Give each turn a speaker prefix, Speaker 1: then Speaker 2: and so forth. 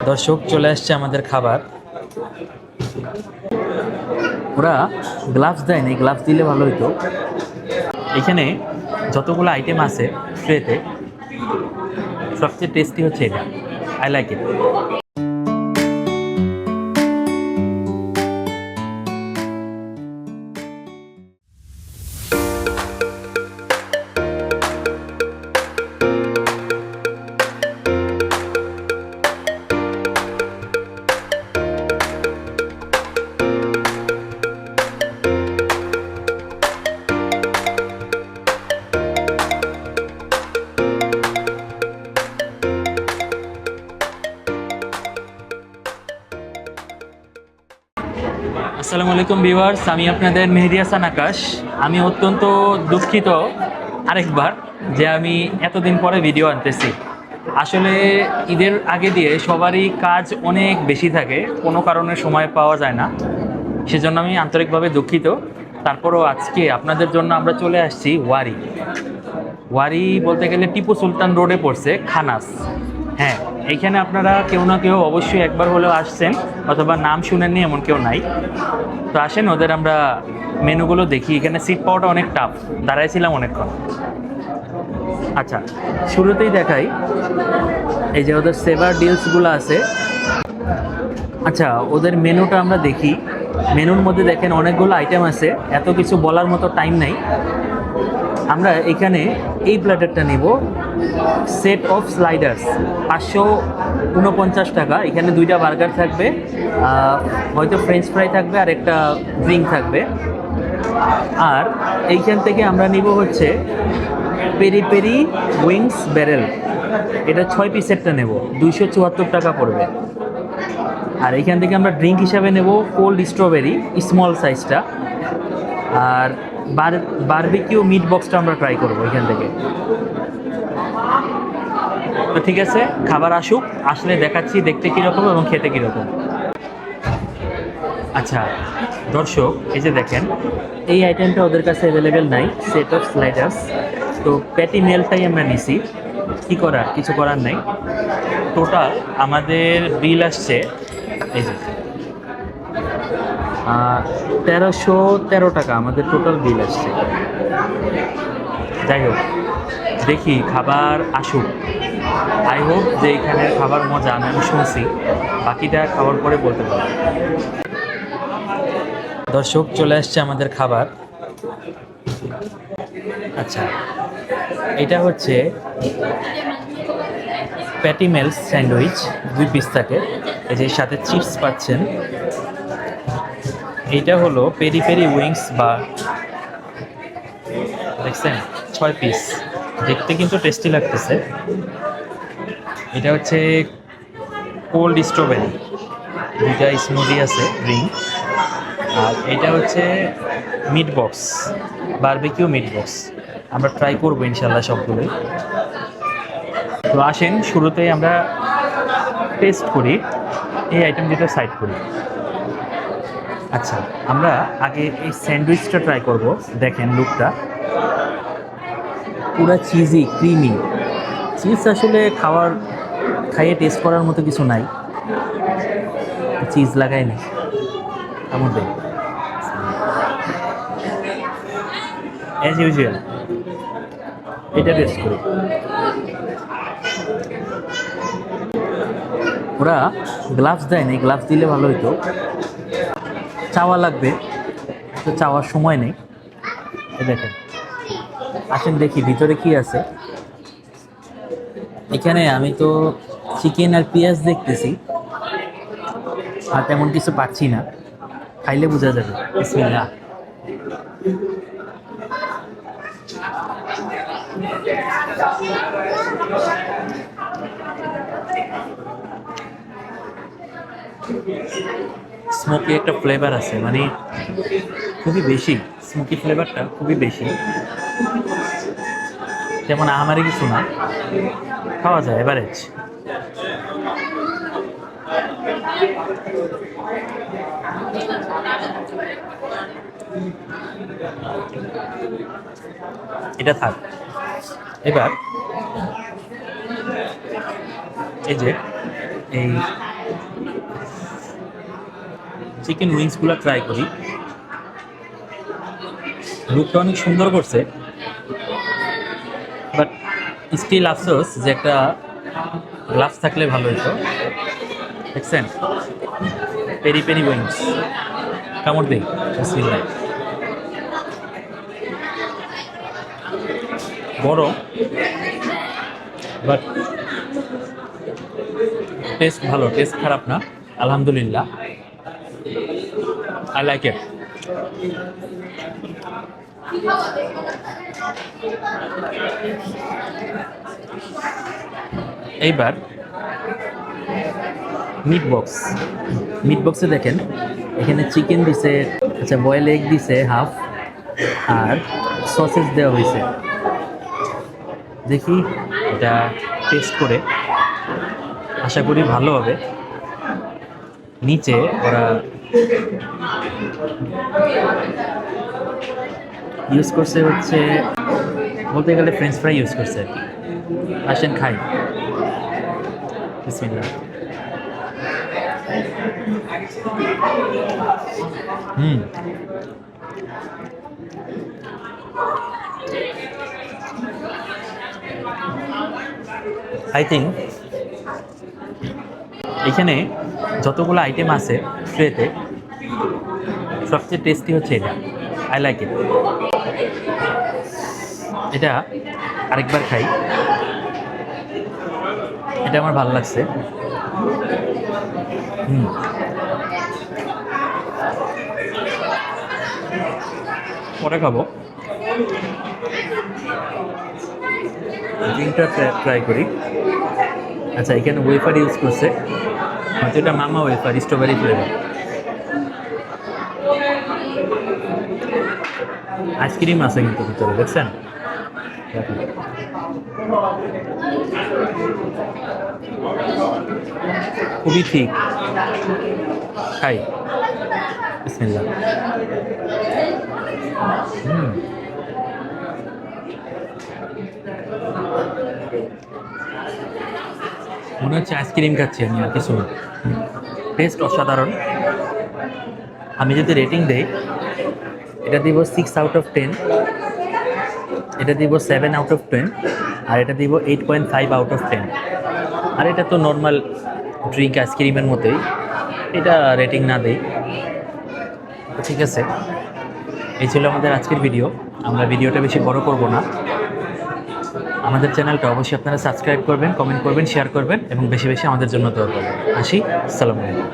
Speaker 1: দর্শক চলে আসছে আমাদের খাবার। ওরা গ্লাভস দেয়নি, গ্লাভস দিলে ভালো হতো। এখানে যতগুলো আইটেম আছে ট্রেতে, সবচেয়ে টেস্টি হচ্ছে এটা। I like it. আসসালামু আলাইকুম ভিউয়ার্স, আমি আপনাদের মেহেদী হাসান আকাশ। আমি অত্যন্ত দুঃখিত আরেকবার যে আমি এতদিন পরে ভিডিও আনতেছি। আসলে ঈদের আগে দিয়ে সবারই কাজ অনেক বেশি থাকে, কোনো কারণে সময় পাওয়া যায় না, সেজন্য আমি আন্তরিকভাবে দুঃখিত। তারপরও আজকে আপনাদের জন্য আমরা চলে আসছি ওয়ারি। ওয়ারি বলতে গেলে টিপু সুলতান রোডে পড়ছে, খানাস। হ্যাঁ, এইখানে আপনারা কেউ না কেউ অবশ্যই একবার হলেও আসছেন, অথবা নাম শুনেননি এমন কেউ নাই। তো আসেন, ওদের আমরা মেনুগুলো দেখি। এখানে সিট পাওয়াটা অনেক টাফ, দাঁড়াইছিলাম অনেকক্ষণ। আচ্ছা, শুরুতেই দেখাই, এই যে ওদের সেভার ডিলসগুলো আছে। আচ্ছা, ওদের মেনুটা আমরা দেখি। মেনুর মধ্যে দেখেন অনেকগুলো আইটেম আছে, এত কিছু বলার মতো টাইম নেই। আমরা এখানে এই প্ল্যাটারটা নেব, সেট অফ স্লাইডার্স, 549 টাকা। এখানে 2টা বার্গার থাকবে, হয়তো ফ্রেঞ্চ ফ্রাই থাকবে আর একটা ড্রিঙ্ক থাকবে। আর এইখান থেকে আমরা নিব হচ্ছে পেরি পেরি উইংস ব্যারেল, এটা 6 পিসেরটা নেব, 274 টাকা পড়বে। আর এইখান থেকে আমরা ড্রিঙ্ক হিসাবে নেব কোল্ড স্ট্রবেরি স্মল সাইজটা। আর বারবিকিউ মিট বক্সটা আমরা ট্রাই করবো এখান থেকে। তো ঠিক আছে, খাবার আসুক, আসলে দেখাচ্ছি দেখতে কীরকম এবং খেতে কীরকম। আচ্ছা দর্শক, এই যে দেখেন, এই আইটেমটা ওদের কাছে অ্যাভেলেবেল নাই, সেট অফ স্লাইডার্স। তো প্যাটি মেলটাই আমরা নিছি, কী করার, কিছু করার নাই। টোটাল আমাদের বিল আসছে, এই যে 1313 টাকা আমাদের টোটাল বিল আসছে। যাই হোক, দেখি খাবার আসুক। আই হোপ যে এখানের খাবার মজা, আমি শুনছি, বাকিটা খাওয়ার পরে বলতে পারবো। দর্শক চলে আসছে আমাদের খাবার। আচ্ছা, এটা হচ্ছে প্যাটি মেলস স্যান্ডউইচ, 2 পিস থাকে, এই যে সাথে চিপস পাচ্ছেন। এইটা হলো পেরি পেরি উইংস, বা দেখছেন 6 পিস, দেখতে কিন্তু টেস্টি লাগতেছে। এটা হচ্ছে কোল্ড স্ট্রবেরি, 2টা স্মুদি আছে, ড্রিঙ্ক। আর এটা হচ্ছে meat box, barbecue meat box. আমরা ট্রাই করবো ইনশাল্লাহ সবগুলোই। তো আসেন, শুরুতেই আমরা টেস্ট করি, এই আইটেম দুটো সাইড করি। আচ্ছা, আমরা আগে এই স্যান্ডউইচটা ট্রাই করব। দেখেন লুকটা পুরো চিজি ক্রিমি। চিজ আসলে খাইয়ে টেস্ট করার মতো কিছু নাই, চিজ লাগাইনি আমাদের অ্যাজ ইউজুয়াল। এটা টেস্ট করি। ওরা গ্লাভস দেয়নি, গ্লাভস দিলে ভালো হতো। চাওয়া লাগবে, তো চাওয়ার সময় নেই। দেখেন, আসেন দেখি ভিতরে কি আছে। এখানে আমি তো চিকেন আর পেঁয়াজ দেখতেছি, আর তেমন কিছু পাচ্ছি না, খাইলে বোঝা যাবে। বিসমিল্লাহ। স্মোকি একটা ফ্লেভার আছে, মানে খুবই বেশি, স্মোকি ফ্লেভারটা খুবই বেশি। যেমন আমারই কিছু না, খাওয়া যায়, এভারেজ। এটা থাক। এবার এই যে এই চিকেন উইংসগুলো ট্রাই করি। লুকটা অনেক সুন্দর করছে, বাট স্টিল আফসোস যে একটা গ্লাভস থাকলে ভালো হতো। দেখছেন, পেরি পেরি উইংস। কামড় দিই বিসমিল্লাহ। বড়, বাট টেস্ট ভালো, টেস্ট খারাপ না, আলহামদুলিল্লাহ। I like it. এইবার মিট বক্স। মিট বক্সে দেখেন এখানে চিকেন দিছে, আচ্ছা বয়েল এগ দিছে হাফ, আর সসেস দেওয়া হয়েছে। দেখি এটা টেস্ট করে, আশা করি ভালো হবে। নিচে ওরা ইউজ করছে হচ্ছে, বলতে গেলে ফ্রেঞ্চ ফ্রাই ইউজ করছে আর কি। আসেন খাই, বিসমিল্লাহ। আই থিঙ্ক এখানে যতগুলো আইটেম আছে ট্রেতে, সবচেয়ে টেস্টি হচ্ছে এটা। I like it. এটা আরেকবার খাই, এটা আমার ভালো লাগছে। পরে খাবো। ড্রিঙ্কটা ট্রাই করি। আচ্ছা, এখানে ওয়েফার ইউজ করছে, হয়তো এটা মামা ওয়েফার, স্ট্রবেরি ফ্লেভার। আইসক্রিম আছে কিন্তু ভিতরে, দেখছেন? খুবই ঠিক। খাই, বিসমিল্লাহ। মনে হচ্ছে আইসক্রিম খাচ্ছি আমি, আর কিছু না। টেস্ট অসাধারণ। আমি যদি রেটিং দেই, এটা দিব 6 আউট অফ 10, এটা দিব 7 আউট অফ 10, আর এটা দিব 8.5 আউট অফ 10। আর এটা তো নর্মাল ড্রিঙ্ক আইসক্রিমের মতোই, এটা রেটিং না দেই। ঠিক আছে, এই ছিল আমাদের আজকের ভিডিও। আমরা ভিডিওটা বেশি বড় করব না। আমাদের চ্যানেলটা অবশ্যই আপনারা সাবস্ক্রাইব করবেন, কমেন্ট করবেন, শেয়ার করবেন এবং বেশি বেশি আমাদের জন্য দোয়া করবেন। আসি, আসসালামু আলাইকুম।